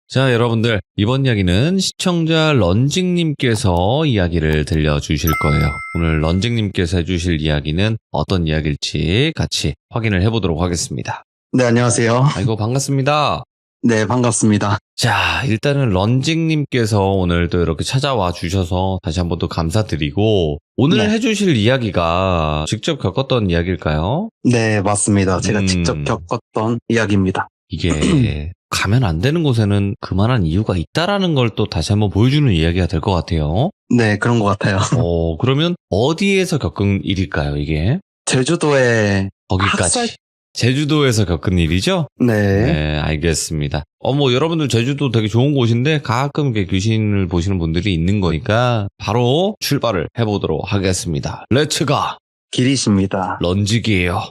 자, 여러분들, 이번 이야기는 시청자 런징님께서 이야기를 들려주실 거예요. 오늘 런징님께서 해주실 이야기는 어떤 이야기일지 같이 확인을 해보도록 하겠습니다. 네, 안녕하세요. 아이고, 반갑습니다. 네, 반갑습니다. 자, 일단은 런징님께서 오늘 또 이렇게 찾아와 주셔서 다시 한번 또 감사드리고, 오늘 네. 해주실 이야기가 직접 겪었던 이야기일까요? 네, 맞습니다. 제가 직접 음. 겪었던 이야기입니다. 이게 가면 안 되는 곳에는 그만한 이유가 있다라는 걸 또 다시 한번 보여주는 이야기가 될 것 같아요. 네, 그런 것 같아요. 그러면 어디에서 겪은 일일까요, 이게? 제주도에 거기까지. 학살? 제주도에서 겪은 일이죠? 네, 네, 알겠습니다. 여러분들 제주도 되게 좋은 곳인데 가끔 이렇게 귀신을 보시는 분들이 있는 거니까 바로 출발을 해보도록 하겠습니다. 렛츠가! 길이십니다. 런지기예요.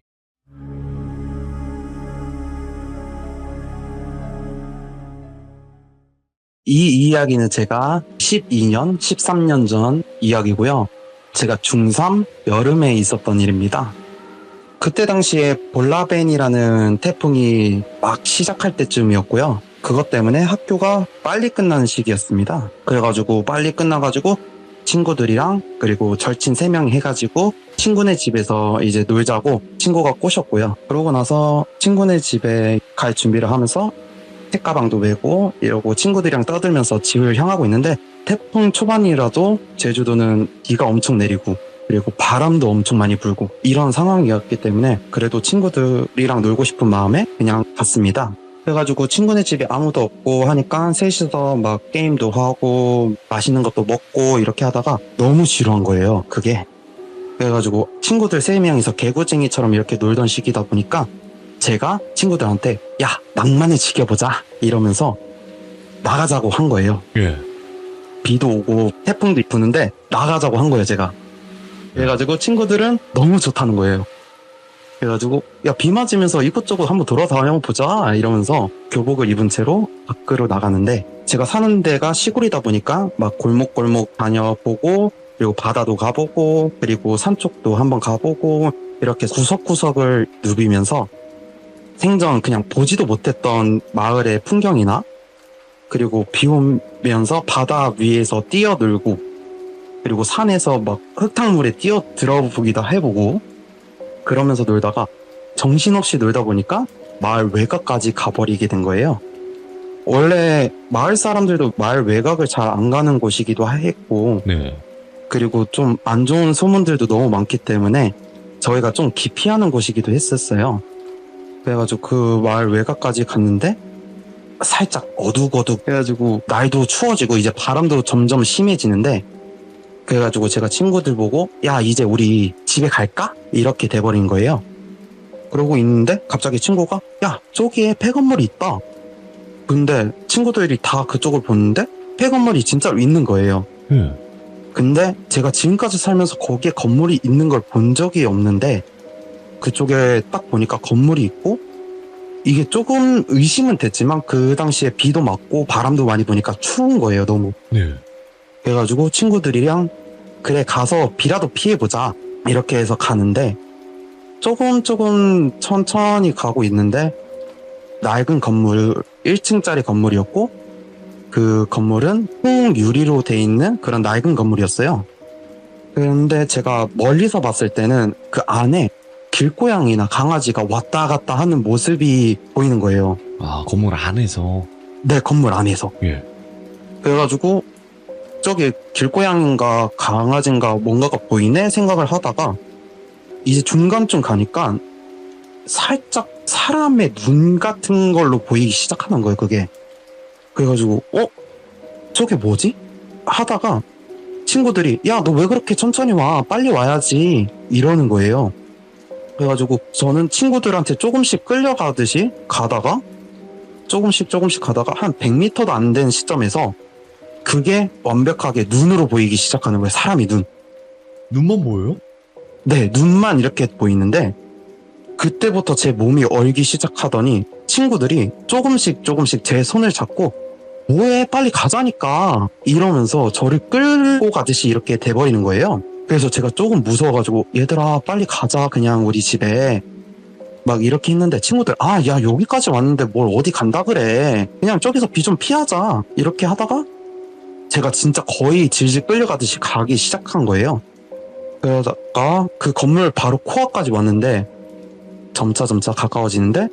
이 이야기는 제가 12년, 13년 전 이야기고요. 제가 중3 여름에 있었던 일입니다. 그때 당시에 볼라벤이라는 태풍이 막 시작할 때쯤이었고요. 그것 때문에 학교가 빨리 끝나는 시기였습니다. 그래가지고 빨리 끝나가지고 친구들이랑 그리고 절친 3명이 해가지고 친구네 집에서 이제 놀자고 친구가 꼬셨고요. 그러고 나서 친구네 집에 갈 준비를 하면서 책가방도 메고 이러고 친구들이랑 떠들면서 집을 향하고 있는데 태풍 초반이라도 제주도는 비가 엄청 내리고 그리고 바람도 엄청 많이 불고 이런 상황이었기 때문에 그래도 친구들이랑 놀고 싶은 마음에 그냥 갔습니다. 그래가지고 친구네 집에 아무도 없고 하니까 셋이서 막 게임도 하고 맛있는 것도 먹고 이렇게 하다가 너무 지루한 거예요, 그게. 그래가지고 친구들 3명이서 개구쟁이처럼 이렇게 놀던 시기다 보니까 제가 친구들한테 야, 낭만을 지켜보자 이러면서 나가자고 한 거예요. 예. 비도 오고 태풍도 부는데 나가자고 한 거예요, 제가. 그래가지고 친구들은 너무 좋다는 거예요. 그래가지고 야, 비 맞으면서 이곳저곳 한번 돌아다녀보자 이러면서 교복을 입은 채로 밖으로 나가는데 제가 사는 데가 시골이다 보니까 막 골목골목 다녀보고 그리고 바다도 가보고 그리고 산쪽도 한번 가보고 이렇게 구석구석을 누비면서 생전 그냥 보지도 못했던 마을의 풍경이나 그리고 비 오면서 바다 위에서 뛰어놀고 그리고 산에서 막 흙탕물에 뛰어 들어보기도 해보고 그러면서 놀다가 정신없이 놀다 보니까 마을 외곽까지 가버리게 된 거예요. 원래 마을 사람들도 마을 외곽을 잘 안 가는 곳이기도 했고 네. 그리고 좀 안 좋은 소문들도 너무 많기 때문에 저희가 좀 기피하는 곳이기도 했었어요. 그래가지고 그 마을 외곽까지 갔는데 살짝 어둑어둑 해가지고 날도 추워지고 이제 바람도 점점 심해지는데 그래가지고 제가 친구들 보고 야, 이제 우리 집에 갈까? 이렇게 돼버린 거예요. 그러고 있는데 갑자기 친구가 야, 저기에 폐건물이 있다. 근데 친구들이 다 그쪽을 보는데 폐건물이 진짜로 있는 거예요. 근데 제가 지금까지 살면서 거기에 건물이 있는 걸 본 적이 없는데 그쪽에 딱 보니까 건물이 있고 이게 조금 의심은 됐지만 그 당시에 비도 맞고 바람도 많이 부니까 추운 거예요, 너무. 네. 그래가지고 친구들이랑 그래 가서 비라도 피해보자 이렇게 해서 가는데 조금 천천히 가고 있는데 낡은 건물 1층짜리 건물이었고 그 건물은 홍유리로 돼 있는 그런 낡은 건물이었어요. 그런데 제가 멀리서 봤을 때는 그 안에 길고양이나 강아지가 왔다 갔다 하는 모습이 보이는 거예요. 아, 건물 안에서. 네, 건물 안에서. 예. 그래가지고 저기 길고양인가 강아지인가 뭔가가 보이네 생각을 하다가 이제 중간쯤 가니까 살짝 사람의 눈 같은 걸로 보이기 시작하는 거예요, 그게. 그래가지고 저게 뭐지? 하다가 친구들이 야, 너 왜 그렇게 천천히 와? 빨리 와야지 이러는 거예요. 그래가지고 저는 친구들한테 조금씩 끌려가듯이 가다가 조금씩 가다가 한 100m도 안 된 시점에서 그게 완벽하게 눈으로 보이기 시작하는 거예요. 사람이 눈. 눈만 보여요? 네, 눈만 이렇게 보이는데 그때부터 제 몸이 얼기 시작하더니 친구들이 조금씩 제 손을 잡고 뭐해, 빨리 가자니까 이러면서 저를 끌고 가듯이 이렇게 돼버리는 거예요. 그래서 제가 조금 무서워가지고 얘들아 빨리 가자, 그냥 우리 집에 막 이렇게 했는데 친구들 야 여기까지 왔는데 뭘 어디 간다 그래, 그냥 저기서 비 좀 피하자, 이렇게 하다가 제가 진짜 거의 질질 끌려가듯이 가기 시작한 거예요. 그러다가 그 건물 바로 코앞까지 왔는데 점차 가까워지는데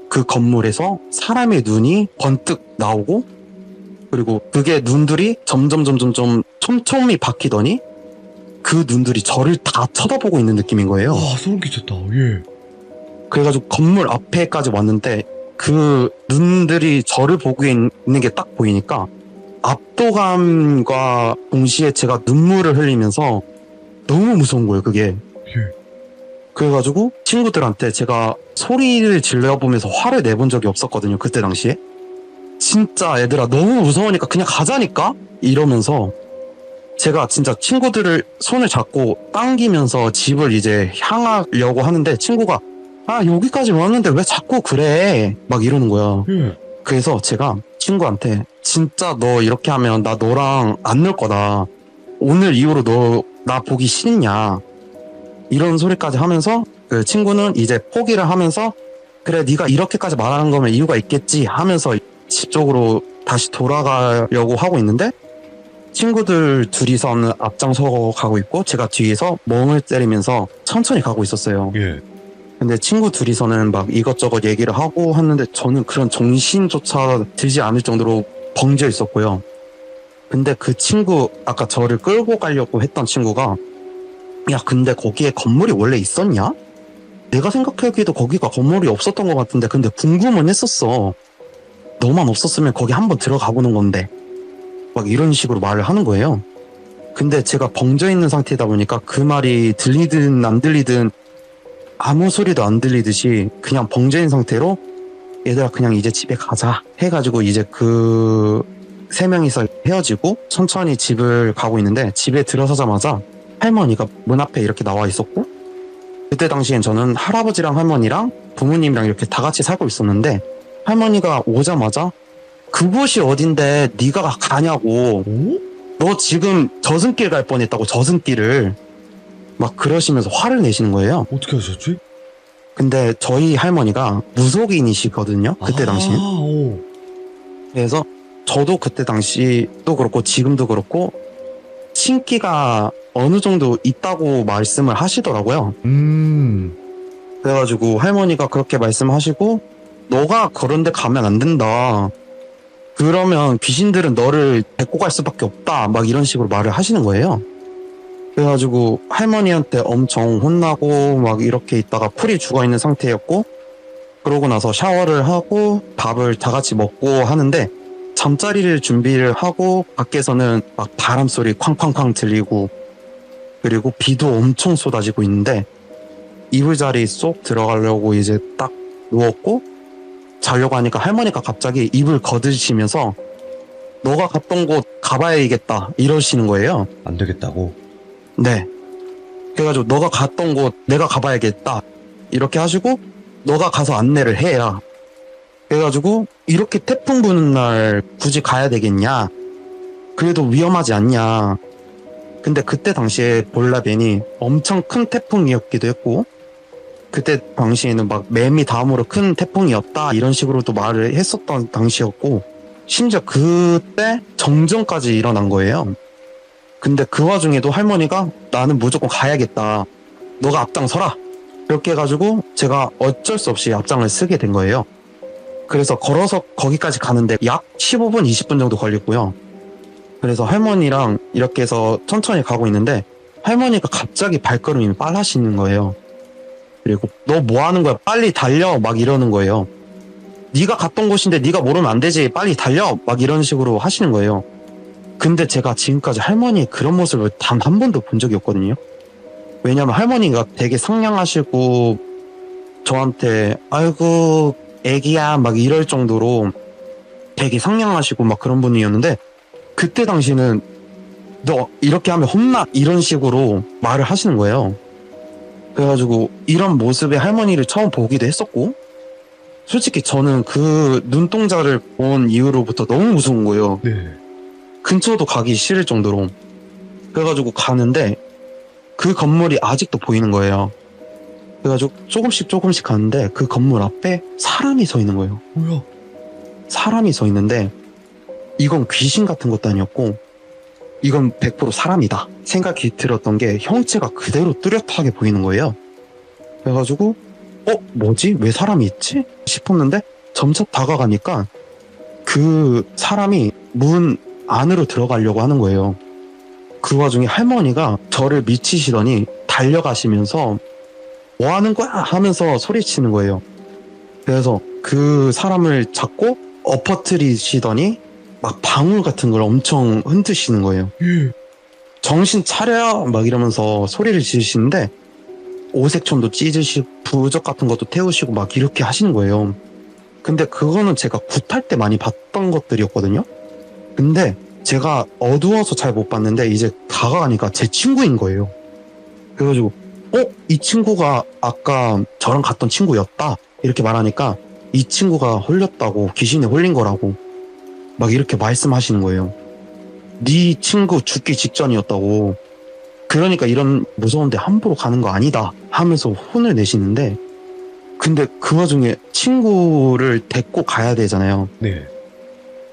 그 건물에서 사람의 눈이 번뜩 나오고, 그리고 그게 눈들이 점점 촘촘히 바뀌더니 그 눈들이 저를 다 쳐다보고 있는 느낌인 거예요. 소름 끼쳤다. 예. 그래가지고 건물 앞에까지 왔는데 그 눈들이 저를 보고 있는 게 딱 보이니까 압도감과 동시에 제가 눈물을 흘리면서 너무 무서운 거예요, 그게. 그래가지고 친구들한테 제가 소리를 질러보면서 화를 내본 적이 없었거든요, 그때 당시에. 진짜 얘들아 너무 무서우니까 그냥 가자니까? 이러면서 제가 진짜 친구들을 손을 잡고 당기면서 집을 이제 향하려고 하는데 친구가 여기까지 왔는데 왜 자꾸 그래? 막 이러는 거야. 그래서 제가 친구한테 진짜 너 이렇게 하면 나 너랑 안 놀 거다, 오늘 이후로 너 나 보기 싫냐, 이런 소리까지 하면서 그 친구는 이제 포기를 하면서 그래 네가 이렇게까지 말하는 거면 이유가 있겠지 하면서 집 쪽으로 다시 돌아가려고 하고 있는데 친구들 둘이서는 앞장서 가고 있고 제가 뒤에서 멍을 때리면서 천천히 가고 있었어요. 예. 근데 친구 둘이서는 막 이것저것 얘기를 하고 하는데 저는 그런 정신조차 들지 않을 정도로 벙져 있었고요. 근데 그 친구, 아까 저를 끌고 가려고 했던 친구가 야 근데 거기에 건물이 원래 있었냐? 내가 생각하기에도 거기가 건물이 없었던 것 같은데 근데 궁금은 했었어. 너만 없었으면 거기 한번 들어가 보는 건데. 막 이런 식으로 말을 하는 거예요. 근데 제가 벙져 있는 상태다 보니까 그 말이 들리든 안 들리든 아무 소리도 안 들리듯이 그냥 벙져 있는 상태로 얘들아 그냥 이제 집에 가자 해가지고 이제 그 세 명이서 헤어지고 천천히 집을 가고 있는데 집에 들어서자마자 할머니가 문 앞에 이렇게 나와 있었고, 그때 당시엔 저는 할아버지랑 할머니랑 부모님이랑 이렇게 다 같이 살고 있었는데 할머니가 오자마자 그곳이 어딘데 네가 가냐고, 너 지금 저승길 갈 뻔했다고, 저승길을 막 그러시면서 화를 내시는 거예요. 어떻게 하셨지? 근데 저희 할머니가 무속인이시거든요, 그때 당시엔. 그래서 저도 그때 당시도 그렇고 지금도 그렇고 신기가 어느 정도 있다고 말씀을 하시더라고요. 그래가지고 할머니가 그렇게 말씀하시고 너가 그런 데 가면 안 된다, 그러면 귀신들은 너를 데리고 갈 수밖에 없다, 막 이런 식으로 말을 하시는 거예요. 그래가지고 할머니한테 엄청 혼나고 막 이렇게 있다가 풀이 죽어있는 상태였고, 그러고 나서 샤워를 하고 밥을 다 같이 먹고 하는데 잠자리를 준비를 하고 밖에서는 막 바람 소리 쾅쾅쾅 들리고 그리고 비도 엄청 쏟아지고 있는데 이불자리 쏙 들어가려고 이제 딱 누웠고 자려고 하니까 할머니가 갑자기 입을 거드시면서 너가 갔던 곳 가봐야겠다 이러시는 거예요. 안 되겠다고? 네. 그래가지고 너가 갔던 곳 내가 가봐야겠다 이렇게 하시고 너가 가서 안내를 해야. 그래가지고 이렇게 태풍 부는 날 굳이 가야 되겠냐, 그래도 위험하지 않냐. 근데 그때 당시에 볼라벤이 엄청 큰 태풍이었기도 했고 그때 당시에는 막 매미 다음으로 큰 태풍이었다 이런 식으로도 말을 했었던 당시였고 심지어 그때 정전까지 일어난 거예요. 근데 그 와중에도 할머니가 나는 무조건 가야겠다, 너가 앞장서라, 이렇게 해가지고 제가 어쩔 수 없이 앞장을 쓰게 된 거예요. 그래서 걸어서 거기까지 가는데 약 15분, 20분 정도 걸렸고요. 그래서 할머니랑 이렇게 해서 천천히 가고 있는데 할머니가 갑자기 발걸음이 빨라지는 거예요. 그리고 너 뭐 하는 거야, 빨리 달려, 막 이러는 거예요. 네가 갔던 곳인데 네가 모르면 안 되지, 빨리 달려, 막 이런 식으로 하시는 거예요. 근데 제가 지금까지 할머니의 그런 모습을 단 한 번도 본 적이 없거든요. 왜냐면 할머니가 되게 상냥하시고 저한테 아이고 애기야 막 이럴 정도로 되게 상냥하시고 막 그런 분이었는데 그때 당시는 너 이렇게 하면 혼나 이런 식으로 말을 하시는 거예요. 그래가지고 이런 모습의 할머니를 처음 보기도 했었고 솔직히 저는 그 눈동자를 본 이후로부터 너무 무서운 거예요. 네. 근처도 가기 싫을 정도로. 그래가지고 가는데 그 건물이 아직도 보이는 거예요. 그래가지고 조금씩 가는데 그 건물 앞에 사람이 서 있는 거예요. 뭐야? 사람이 서 있는데 이건 귀신 같은 것도 아니었고 이건 100% 사람이다 생각이 들었던 게 형체가 그대로 뚜렷하게 보이는 거예요. 그래가지고 뭐지? 왜 사람이 있지? 싶었는데 점차 다가가니까 그 사람이 문 안으로 들어가려고 하는 거예요. 그 와중에 할머니가 저를 미치시더니 달려가시면서 뭐 하는 거야? 하면서 소리치는 거예요. 그래서 그 사람을 잡고 엎어뜨리시더니 막 방울 같은 걸 엄청 흔드시는 거예요. 예. 정신 차려! 막 이러면서 소리를 지르시는데 오색천도 찢으시고 부적 같은 것도 태우시고 막 이렇게 하시는 거예요. 근데 그거는 제가 굿할 때 많이 봤던 것들이었거든요. 근데 제가 어두워서 잘 못 봤는데 이제 다가가니까 제 친구인 거예요. 그래가지고 이 친구가 아까 저랑 갔던 친구였다 이렇게 말하니까 이 친구가 홀렸다고, 귀신에 홀린 거라고 막 이렇게 말씀하시는 거예요. 네 친구 죽기 직전이었다고. 그러니까 이런 무서운데 함부로 가는 거 아니다 하면서 혼을 내시는데, 근데 그 와중에 친구를 데리고 가야 되잖아요. 네.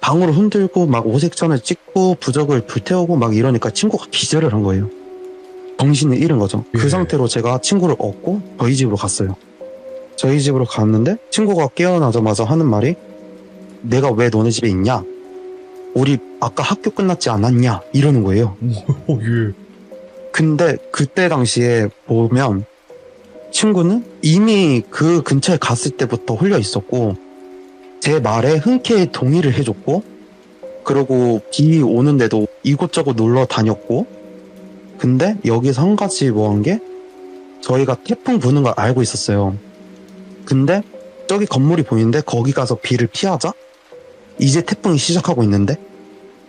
방울을 흔들고 막 오색천을 찍고 부적을 불태우고 막 이러니까 친구가 기절을 한 거예요. 정신을 잃은 거죠. 예. 그 상태로 제가 친구를 얻고 저희 집으로 갔어요. 저희 집으로 갔는데 친구가 깨어나자마자 하는 말이 내가 왜 너네 집에 있냐? 우리 아까 학교 끝났지 않았냐? 이러는 거예요. 예. 근데 그때 당시에 보면 친구는 이미 그 근처에 갔을 때부터 홀려 있었고 제 말에 흔쾌히 동의를 해줬고, 그리고 비 오는데도 이곳저곳 놀러 다녔고, 근데 여기서 한 가지 뭐한 게 저희가 태풍 부는 걸 알고 있었어요. 근데 저기 건물이 보이는데 거기 가서 비를 피하자? 이제 태풍이 시작하고 있는데?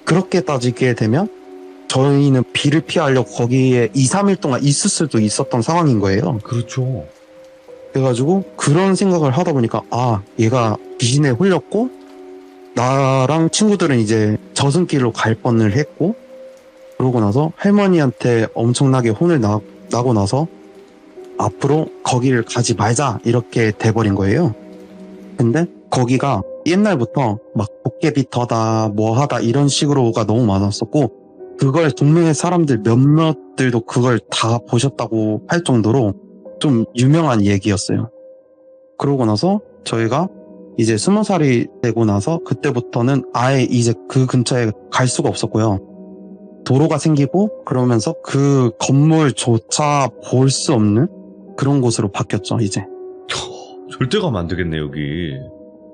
그렇게 따지게 되면 저희는 비를 피하려고 거기에 2, 3일 동안 있을 수도 있었던 상황인 거예요. 그렇죠. 그래가지고 그런 생각을 하다 보니까 얘가 귀신에 홀렸고 나랑 친구들은 이제 저승길로 갈 뻔을 했고, 그러고 나서 할머니한테 엄청나게 혼을 나고 나서 앞으로 거기를 가지 말자 이렇게 돼버린 거예요. 근데 거기가 옛날부터 막 도깨비터다 뭐하다 이런 식으로가 너무 많았었고, 그걸 동네의 사람들 몇몇들도 그걸 다 보셨다고 할 정도로 좀 유명한 얘기였어요. 그러고 나서 저희가 이제 20살이 되고 나서 그때부터는 아예 이제 그 근처에 갈 수가 없었고요. 도로가 생기고 그러면서 그 건물조차 볼 수 없는 그런 곳으로 바뀌었죠, 이제. 절대 가면 안 되겠네, 여기.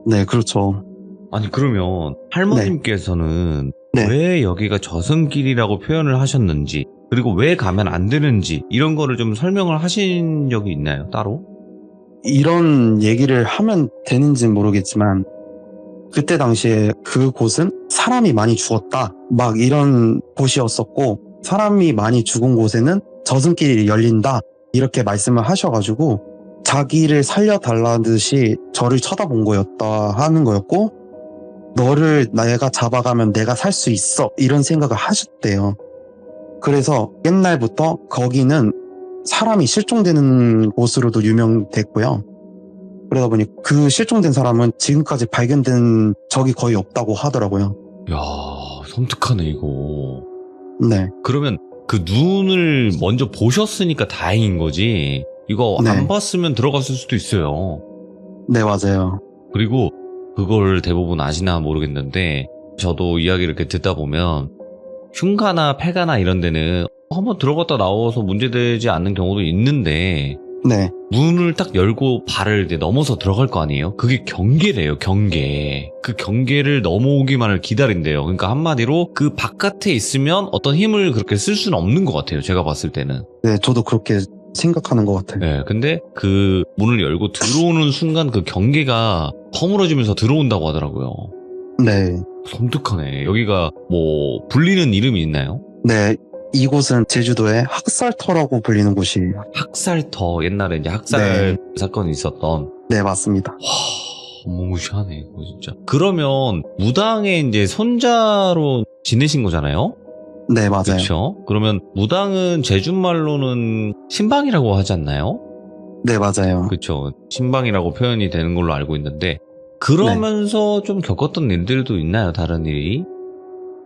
네, 그렇죠. 아니, 그러면 할머님께서는 네. 왜 여기가 저승길이라고 표현을 하셨는지, 그리고 왜 가면 안 되는지, 이런 거를 좀 설명을 하신 적이 있나요, 따로? 이런 얘기를 하면 되는지는 모르겠지만 그때 당시에 그곳은 사람이 많이 죽었다 막 이런 곳이었었고, 사람이 많이 죽은 곳에는 저승길이 열린다 이렇게 말씀을 하셔가지고 자기를 살려달라듯이 저를 쳐다본 거였다 하는 거였고, 너를 내가 잡아가면 내가 살 수 있어 이런 생각을 하셨대요. 그래서 옛날부터 거기는 사람이 실종되는 곳으로도 유명됐고요. 그러다 보니 그 실종된 사람은 지금까지 발견된 적이 거의 없다고 하더라고요. 야, 섬뜩하네, 이거. 네. 그러면 그 눈을 먼저 보셨으니까 다행인 거지. 이거 네. 안 봤으면 들어갔을 수도 있어요. 네, 맞아요. 그리고 그걸 대부분 아시나 모르겠는데, 저도 이야기를 이렇게 듣다 보면 흉가나 폐가나 이런 데는 한번 들어갔다 나와서 문제되지 않는 경우도 있는데, 네. 문을 딱 열고 발을 이제 넘어서 들어갈 거 아니에요? 그게 경계래요, 경계. 그 경계를 넘어오기만을 기다린대요. 그러니까 한마디로 그 바깥에 있으면 어떤 힘을 그렇게 쓸 수는 없는 것 같아요, 제가 봤을 때는. 네, 저도 그렇게 생각하는 것 같아요. 네, 근데 그 문을 열고 들어오는 순간 그 경계가 허물어지면서 들어온다고 하더라고요. 네. 섬뜩하네. 여기가 뭐 불리는 이름이 있나요? 네. 이곳은 제주도의 학살터라고 불리는 곳이에요. 학살터. 옛날에 이제 학살 사건이 있었던. 네, 맞습니다. 무시하네, 이거 진짜. 그러면 무당의 이제 손자로 지내신 거잖아요? 네, 맞아요. 그렇죠. 그러면 무당은 제주말로는 신방이라고 하지 않나요? 네, 맞아요. 그쵸. 신방이라고 표현이 되는 걸로 알고 있는데, 그러면서 좀 겪었던 일들도 있나요? 다른 일이?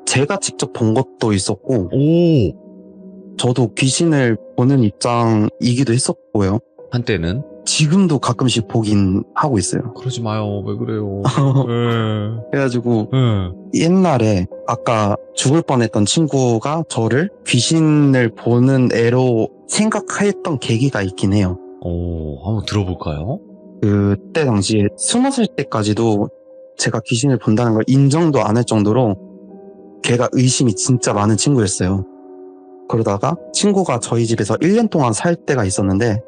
제가 직접 본 것도 있었고, 오! 저도 귀신을 보는 입장이기도 했었고요. 한때는? 지금도 가끔씩 보긴 하고 있어요. 그러지 마요. 왜 그래요? 그래가지고 네. 옛날에 아까 죽을 뻔했던 친구가 저를 귀신을 보는 애로 생각했던 계기가 있긴 해요. 오, 한번 들어볼까요? 그때 당시에 20살 때까지도 제가 귀신을 본다는 걸 인정도 안 할 정도로 걔가 의심이 진짜 많은 친구였어요. 그러다가 친구가 저희 집에서 1년 동안 살 때가 있었는데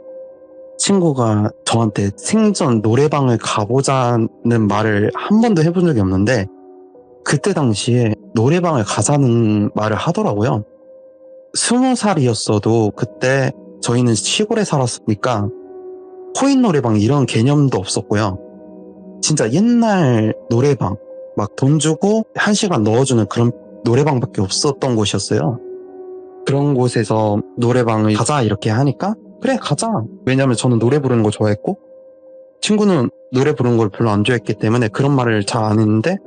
친구가 저한테 생전 노래방을 가보자는 말을 한 번도 해본 적이 없는데 그때 당시에 노래방을 가자는 말을 하더라고요. 20살이었어도 그때 저희는 시골에 살았으니까 코인 노래방 이런 개념도 없었고요. 진짜 옛날 노래방, 막 돈 주고 1시간 넣어주는 그런 노래방밖에 없었던 곳이었어요. 그런 곳에서 노래방을 가자 이렇게 하니까 그래 가자. 왜냐면 저는 노래 부르는 거 좋아했고 친구는 노래 부르는 걸 별로 안 좋아했기 때문에 그런 말을 잘 안 했는데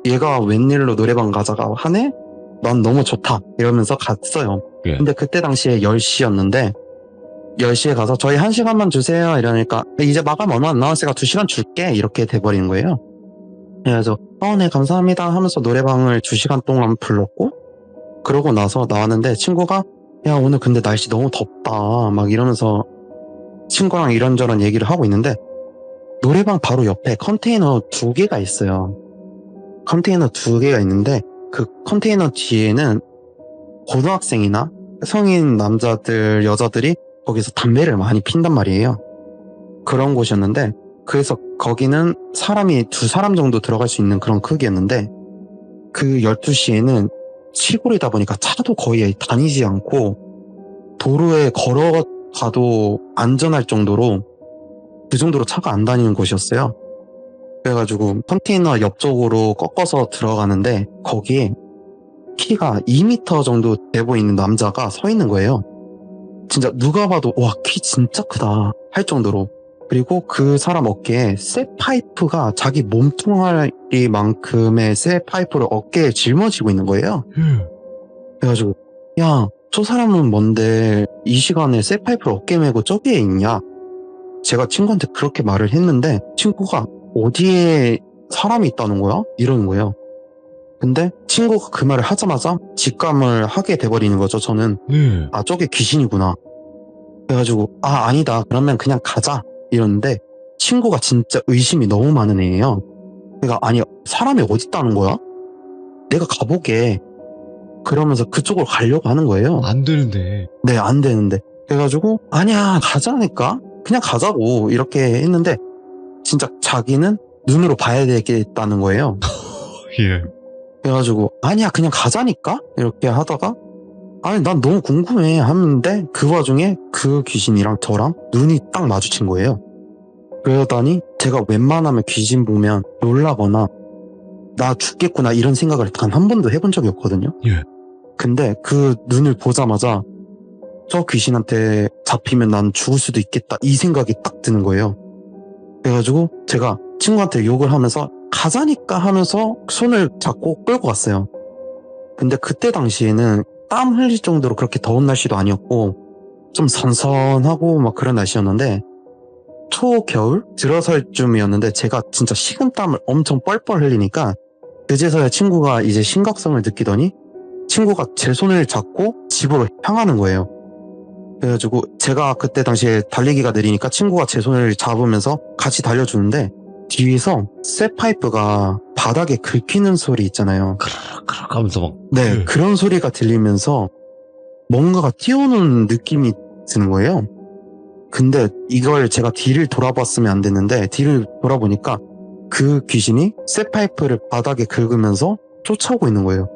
얘가 웬일로 노래방 가자가 하네? 난 너무 좋다 이러면서 갔어요. 예. 근데 그때 당시에 10시였는데 10시에 가서 저희 1시간만 주세요 이러니까 이제 마감 얼마 안 남았으니까 2시간 줄게 이렇게 돼버리는 거예요. 그래서 네 감사합니다 하면서 노래방을 2시간 동안 불렀고 그러고 나서 나왔는데 친구가 야 오늘 근데 날씨 너무 덥다 막 이러면서 친구랑 이런저런 얘기를 하고 있는데 노래방 바로 옆에 컨테이너 2개가 있어요. 컨테이너 2개가 있는데 그 컨테이너 뒤에는 고등학생이나 성인 남자들 여자들이 거기서 담배를 많이 핀단 말이에요. 그런 곳이었는데 그래서 거기는 사람이 2사람 정도 들어갈 수 있는 그런 크기였는데 그 12시에는 시골이다 보니까 차도 거의 다니지 않고 도로에 걸어가도 안전할 정도로 그 정도로 차가 안 다니는 곳이었어요. 그래가지고 컨테이너 옆쪽으로 꺾어서 들어가는데 거기에 키가 2m 정도 돼 보이는 남자가 서 있는 거예요. 진짜 누가 봐도 와, 키 진짜 크다 할 정도로. 그리고 그 사람 어깨에 쇠파이프가 자기 몸뚱아리만큼의 쇠파이프를 어깨에 짊어지고 있는 거예요. 그래가지고 야, 저 사람은 뭔데 이 시간에 쇠파이프를 어깨에 메고 저기에 있냐? 제가 친구한테 그렇게 말을 했는데 친구가 어디에 사람이 있다는 거야? 이러는 거예요. 근데 친구가 그 말을 하자마자 직감을 하게 돼버리는 거죠. 저는 아 저게 귀신이구나. 그래가지고 아니다 그러면 그냥 가자 이러는데 친구가 진짜 의심이 너무 많은 애예요. 그러니까 아니 사람이 어디 있다는 거야? 내가 가보게 그러면서 그쪽으로 가려고 하는 거예요. 안 되는데. 네, 안 되는데. 그래가지고 아니야 가자니까 그냥 가자고 이렇게 했는데 진짜 자기는 눈으로 봐야 되겠다는 거예요. 예. 그래가지고 아니야 그냥 가자니까 이렇게 하다가 아니 난 너무 궁금해 하는데 그 와중에 그 귀신이랑 저랑 눈이 딱 마주친 거예요. 그러다니 제가 웬만하면 귀신 보면 놀라거나 나 죽겠구나 이런 생각을 단 한 번도 해본 적이 없거든요. 예. 근데 그 눈을 보자마자 저 귀신한테 잡히면 난 죽을 수도 있겠다 이 생각이 딱 드는 거예요. 그래가지고 제가 친구한테 욕을 하면서 가자니까 하면서 손을 잡고 끌고 갔어요. 근데 그때 당시에는 땀 흘릴 정도로 그렇게 더운 날씨도 아니었고 좀 선선하고 막 그런 날씨였는데 초겨울 들어설 쯤이었는데 제가 진짜 식은땀을 엄청 뻘뻘 흘리니까 그제서야 친구가 이제 심각성을 느끼더니 친구가 제 손을 잡고 집으로 향하는 거예요. 그래가지고 제가 그때 당시에 달리기가 느리니까 친구가 제 손을 잡으면서 같이 달려주는데 뒤에서 쇠파이프가 바닥에 긁히는 소리 있잖아요. 크락 하면서 막. 네, 그런 소리가 들리면서 뭔가가 뛰어오는 느낌이 드는 거예요. 근데 이걸 제가 뒤를 돌아봤으면 안 됐는데 뒤를 돌아보니까 그 귀신이 쇠파이프를 바닥에 긁으면서 쫓아오고 있는 거예요.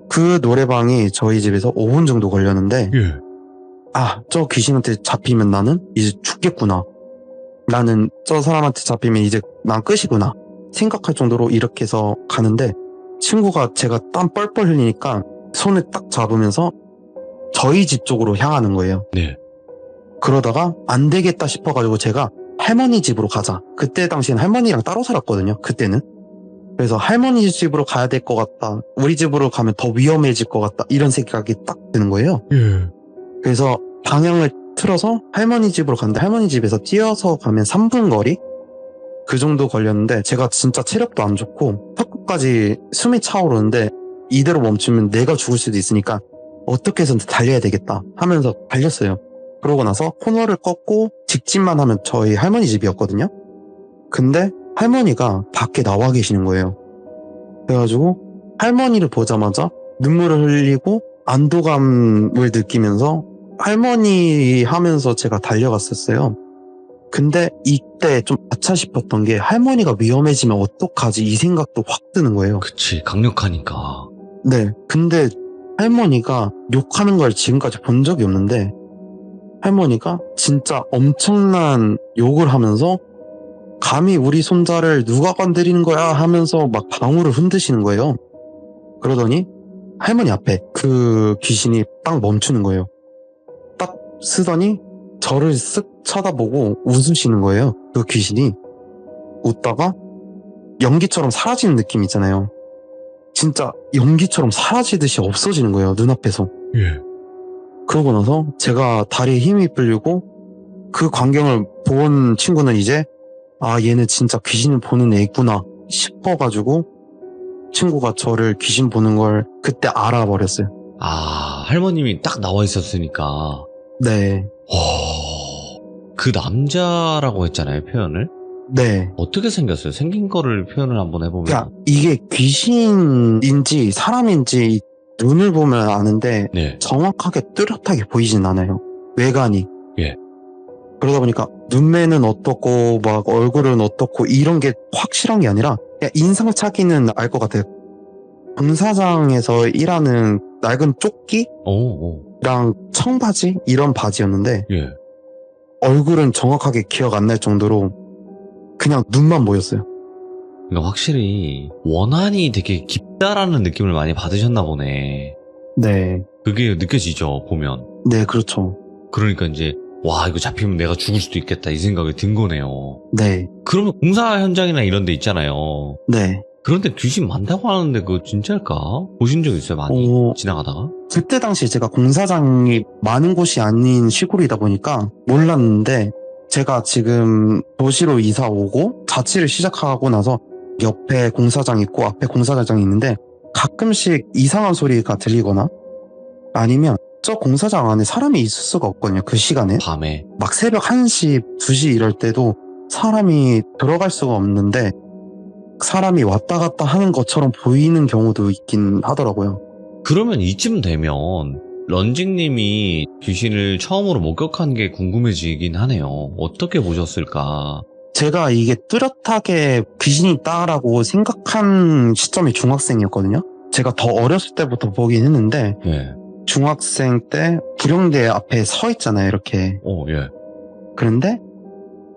그 노래방이 저희 집에서 5분 정도 걸렸는데 예. 저 귀신한테 잡히면 나는 이제 죽겠구나. 나는 저 사람한테 잡히면 이제 난 끝이구나 생각할 정도로 이렇게 해서 가는데 친구가 제가 땀 뻘뻘 흘리니까 손을 딱 잡으면서 저희 집 쪽으로 향하는 거예요. 네. 그러다가 안 되겠다 싶어가지고 제가 할머니 집으로 가자. 그때 당시엔 할머니랑 따로 살았거든요. 그때는. 그래서 할머니 집으로 가야 될 것 같다. 우리 집으로 가면 더 위험해질 것 같다. 이런 생각이 딱 드는 거예요. 예. 그래서 방향을 틀어서 할머니 집으로 갔는데 할머니 집에서 뛰어서 가면 3분 거리? 그 정도 걸렸는데 제가 진짜 체력도 안 좋고 턱끝까지 숨이 차오르는데 이대로 멈추면 내가 죽을 수도 있으니까 어떻게 해서든 달려야 되겠다 하면서 달렸어요. 그러고 나서 코너를 꺾고 직진만 하면 저희 할머니 집이었거든요. 근데 할머니가 밖에 나와 계시는 거예요. 그래가지고 할머니를 보자마자 눈물을 흘리고 안도감을 느끼면서 할머니 하면서 제가 달려갔었어요. 근데 이때 좀 아차 싶었던 게 할머니가 위험해지면 어떡하지 이 생각도 확 드는 거예요. 그치, 강력하니까. 네. 근데 할머니가 욕하는 걸 지금까지 본 적이 없는데 할머니가 진짜 엄청난 욕을 하면서 감히 우리 손자를 누가 건드리는 거야 하면서 막 방울을 흔드시는 거예요. 그러더니 할머니 앞에 그 귀신이 딱 멈추는 거예요. 딱 쓰더니 저를 쓱 쳐다보고 웃으시는 거예요. 그 귀신이 웃다가 연기처럼 사라지는 느낌 있잖아요. 진짜 연기처럼 사라지듯이 없어지는 거예요. 눈앞에서. 예. 그러고 나서 제가 다리에 힘이 풀리고 그 광경을 본 친구는 이제 아 얘는 진짜 귀신을 보는 애구나 싶어가지고 친구가 저를 귀신 보는 걸 그때 알아버렸어요. 아, 할머님이 딱 나와 있었으니까. 네. 그 남자라고 했잖아요, 표현을. 네. 어떻게 생겼어요? 생긴 거를 표현을 한번 해보면. 그러니까 이게 귀신인지 사람인지 눈을 보면 아는데 네. 정확하게 뚜렷하게 보이진 않아요. 외관이. 예. 그러다 보니까 눈매는 어떻고 막 얼굴은 어떻고 이런 게 확실한 게 아니라 그냥 인상착의는 알 것 같아요. 공사장에서 일하는 낡은 조끼랑 오. 청바지 이런 바지였는데 예. 얼굴은 정확하게 기억 안 날 정도로 그냥 눈만 보였어요. 그러니까 확실히 원한이 되게 깊다라는 느낌을 많이 받으셨나 보네. 네. 그게 느껴지죠, 보면. 네, 그렇죠. 그러니까 이제 와, 이거 잡히면 내가 죽을 수도 있겠다 이 생각이 든 거네요. 네. 그러면 공사 현장이나 이런 데 있잖아요. 네. 그런데 귀신 많다고 하는데 그거 진짜일까? 보신 적 있어요, 많이? 지나가다가? 그때 당시 제가 공사장이 많은 곳이 아닌 시골이다 보니까 몰랐는데 제가 지금 도시로 이사 오고 자취를 시작하고 나서 옆에 공사장 있고 앞에 공사장이 있는데 가끔씩 이상한 소리가 들리거나 아니면 저 공사장 안에 사람이 있을 수가 없거든요. 그 시간에. 밤에. 막 새벽 1시, 2시 이럴 때도 사람이 들어갈 수가 없는데 사람이 왔다 갔다 하는 것처럼 보이는 경우도 있긴 하더라고요. 그러면 이쯤 되면 런징님이 귀신을 처음으로 목격한 게 궁금해지긴 하네요. 어떻게 보셨을까? 제가 이게 뚜렷하게 귀신이 있다라고 생각한 시점이 중학생이었거든요. 제가 더 어렸을 때부터 보긴 했는데 예. 중학생 때 구령대 앞에 서 있잖아요, 이렇게. 예. 그런데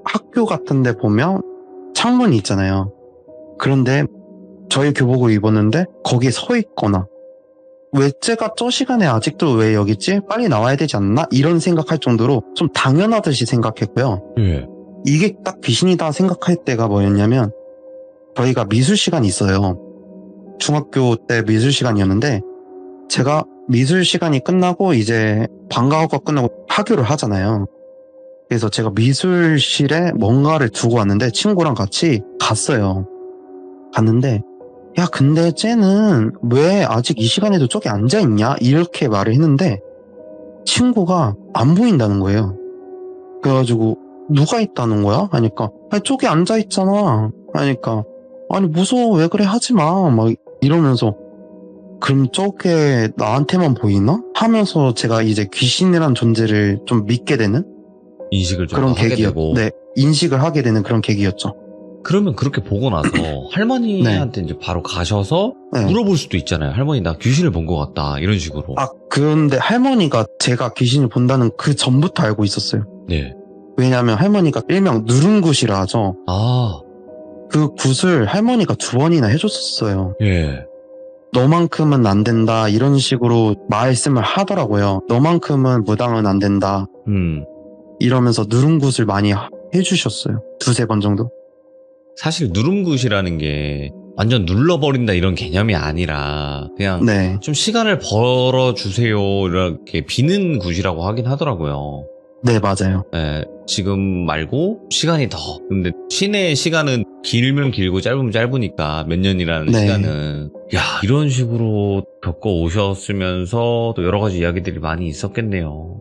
학교 같은 데 보면 창문이 있잖아요. 그런데 저희 교복을 입었는데 거기에 서 있거나 왜 제가 저 시간에 아직도 왜 여기 있지? 빨리 나와야 되지 않나? 이런 생각할 정도로 좀 당연하듯이 생각했고요. 예. 이게 딱 귀신이다 생각할 때가 뭐였냐면 저희가 미술 시간이 있어요. 중학교 때 미술 시간이었는데 제가 미술 시간이 끝나고 이제 방과후가 끝나고 하교를 하잖아요. 그래서 제가 미술실에 뭔가를 두고 왔는데 친구랑 같이 갔어요. 갔는데 야 근데 쟤는 왜 아직 이 시간에도 저기 앉아있냐? 이렇게 말을 했는데 친구가 안 보인다는 거예요. 그래가지고 누가 있다는 거야? 하니까 아니 저기 앉아있잖아. 하니까 아니 무서워 왜 그래 하지마 막 이러면서 그럼 저게 나한테만 보이나? 하면서 제가 이제 귀신이란 존재를 좀 믿게 되는 인식을 좀 그런 하게 계기였, 되고. 네, 인식을 하게 되는 그런 계기였죠. 그러면 그렇게 보고 나서 할머니한테 이제 바로 가셔서 네. 물어볼 수도 있잖아요. 할머니 나 귀신을 본 것 같다 이런 식으로. 아, 근데 할머니가 제가 귀신을 본다는 그 전부터 알고 있었어요. 네. 왜냐하면 할머니가 일명 누룽굿이라 하죠. 아, 그 굿을 할머니가 2번이나 해줬었어요. 예. 너만큼은 안 된다 이런 식으로 말씀을 하더라고요. 너만큼은 무당은 안 된다. 이러면서 누룽굿을 많이 해주셨어요. 두세 번 정도. 사실 누름굿이라는 게 완전 눌러버린다 이런 개념이 아니라 그냥 네. 좀 시간을 벌어주세요 이렇게 비는 굿이라고 하긴 하더라고요. 네, 맞아요. 예, 지금 말고 시간이 더. 근데 신의 시간은 길면 길고 짧으면 짧으니까 몇 년이라는 네. 시간은. 야, 이런 식으로 겪어 오셨으면서 또 여러 가지 이야기들이 많이 있었겠네요.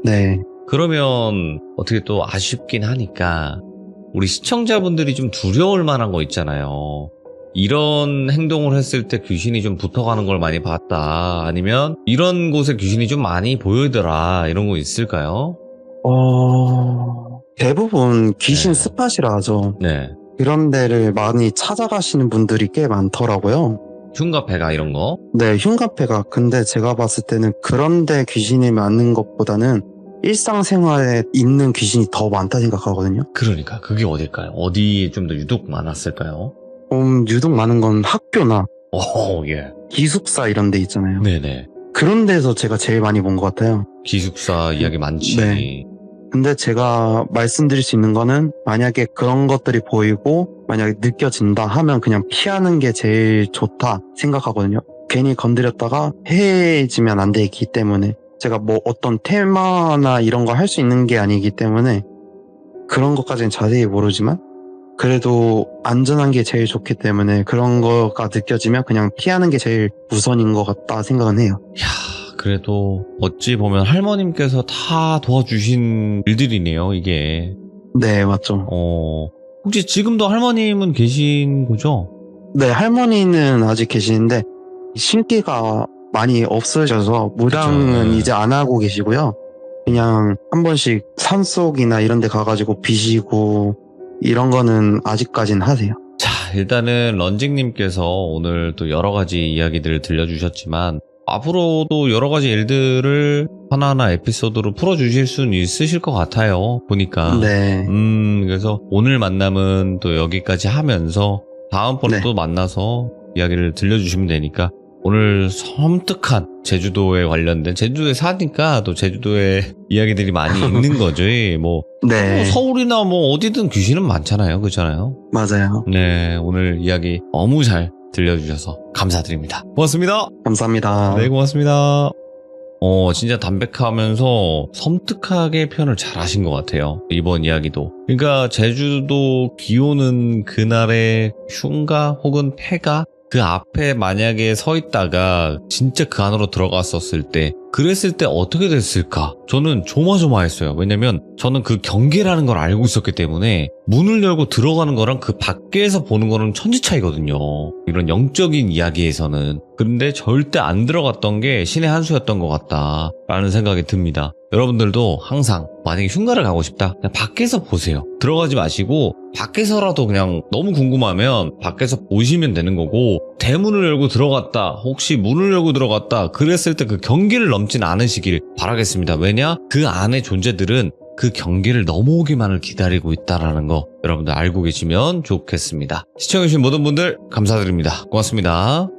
네. 그러면 어떻게 또 아쉽긴 하니까 우리 시청자분들이 좀 두려울 만한 거 있잖아요. 이런 행동을 했을 때 귀신이 좀 붙어가는 걸 많이 봤다. 아니면 이런 곳에 귀신이 좀 많이 보이더라. 이런 거 있을까요? 대부분 귀신 네. 스팟이라 하죠. 네. 그런 데를 많이 찾아가시는 분들이 꽤 많더라고요. 흉가패가 이런 거? 네, 흉가패가. 근데 제가 봤을 때는 그런 데 귀신이 많은 것보다는 일상생활에 있는 귀신이 더 많다 생각하거든요. 그러니까 그게 어딜까요? 어디에 좀 더 유독 많았을까요? 유독 많은 건 학교나 오, 예. 기숙사 이런 데 있잖아요. 네네. 그런 데서 제가 제일 많이 본 것 같아요. 기숙사 이야기 많지. 네. 근데 제가 말씀드릴 수 있는 거는 만약에 그런 것들이 보이고 만약에 느껴진다 하면 그냥 피하는 게 제일 좋다 생각하거든요. 괜히 건드렸다가 해해지면 안 되기 때문에 제가 뭐 어떤 테마나 이런 거 할 수 있는 게 아니기 때문에 그런 것까지는 자세히 모르지만 그래도 안전한 게 제일 좋기 때문에 그런 거가 느껴지면 그냥 피하는 게 제일 우선인 것 같다 생각은 해요. 야, 그래도 어찌 보면 할머님께서 다 도와주신 일들이네요, 이게. 네, 맞죠. 혹시 지금도 할머님은 계신 거죠? 네, 할머니는 아직 계시는데 신기가 많이 없으셔서 무당은 그쵸. 이제 안 하고 계시고요. 그냥 한 번씩 산속이나 이런 데 가가지고 비시고 이런 거는 아직까진 하세요. 자, 일단은 런징님께서 오늘 또 여러 가지 이야기들을 들려주셨지만 앞으로도 여러 가지 일들을 하나하나 에피소드로 풀어주실 수는 있으실 것 같아요. 보니까. 네. 그래서 오늘 만남은 또 여기까지 하면서 다음번에 네. 또 만나서 이야기를 들려주시면 되니까 오늘 섬뜩한 제주도에 관련된 제주도에 사니까 또 제주도에 이야기들이 많이 있는 거죠. 뭐 네. 서울이나 뭐 어디든 귀신은 많잖아요. 그렇잖아요. 맞아요. 네, 오늘 이야기 너무 잘 들려주셔서 감사드립니다. 고맙습니다. 감사합니다. 네, 고맙습니다. 진짜 담백하면서 섬뜩하게 표현을 잘 하신 것 같아요. 이번 이야기도. 그러니까 제주도 비 오는 그날의 흉가 혹은 폐가 그 앞에 만약에 서 있다가 진짜 그 안으로 들어갔었을 때 그랬을 때 어떻게 됐을까? 저는 조마조마했어요. 왜냐면 저는 그 경계라는 걸 알고 있었기 때문에 문을 열고 들어가는 거랑 그 밖에서 보는 거는 천지 차이거든요. 이런 영적인 이야기에서는. 그런데 절대 안 들어갔던 게 신의 한 수였던 것 같다라는 생각이 듭니다. 여러분들도 항상 만약에 흉가를 가고 싶다 그냥 밖에서 보세요. 들어가지 마시고 밖에서라도 그냥 너무 궁금하면 밖에서 보시면 되는 거고 대문을 열고 들어갔다 혹시 문을 열고 들어갔다 그랬을 때 그 경계를 넘진 않으시길 바라겠습니다. 왜냐? 그 안에 존재들은 그 경계를 넘어오기만을 기다리고 있다는 거 여러분들 알고 계시면 좋겠습니다. 시청해주신 모든 분들 감사드립니다. 고맙습니다.